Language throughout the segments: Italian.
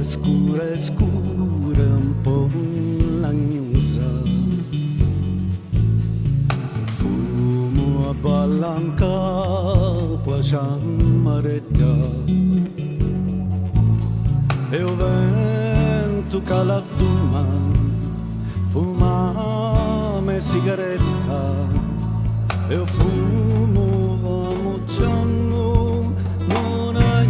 Scura e scura un po' lagnosa, fumo a balla in capo a ciamaretta e il vento calatuma fumame sigaretta e il fumo va mucciando non ha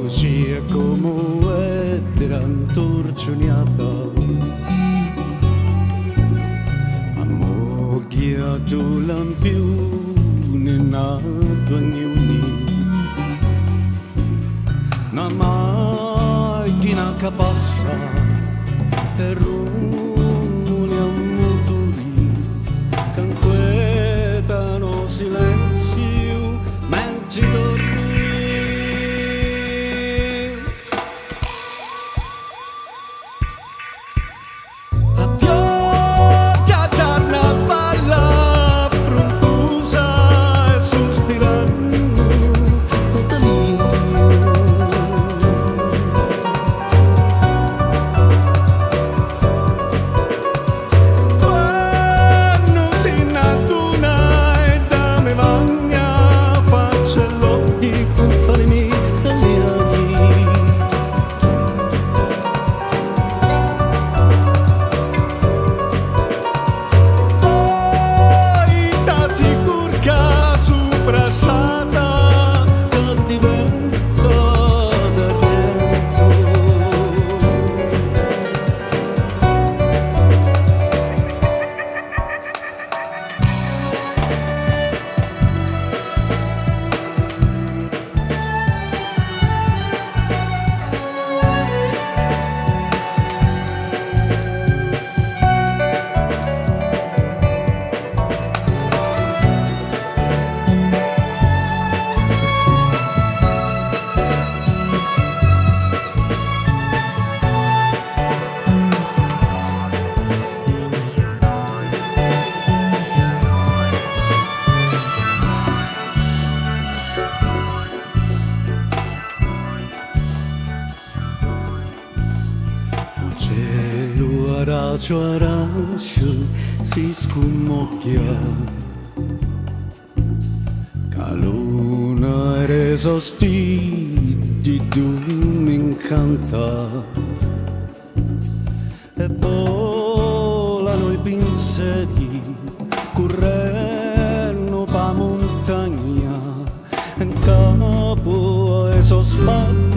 luci è come era intorcioniata a moghiato lampione nato a una macchina che passa e rumori a motori che inquietano silenzio mentre dormi. Arancio arancio si scumocchia, che luna reso di mi incanta e volano i pensieri correndo pa montagna in capo e sospatti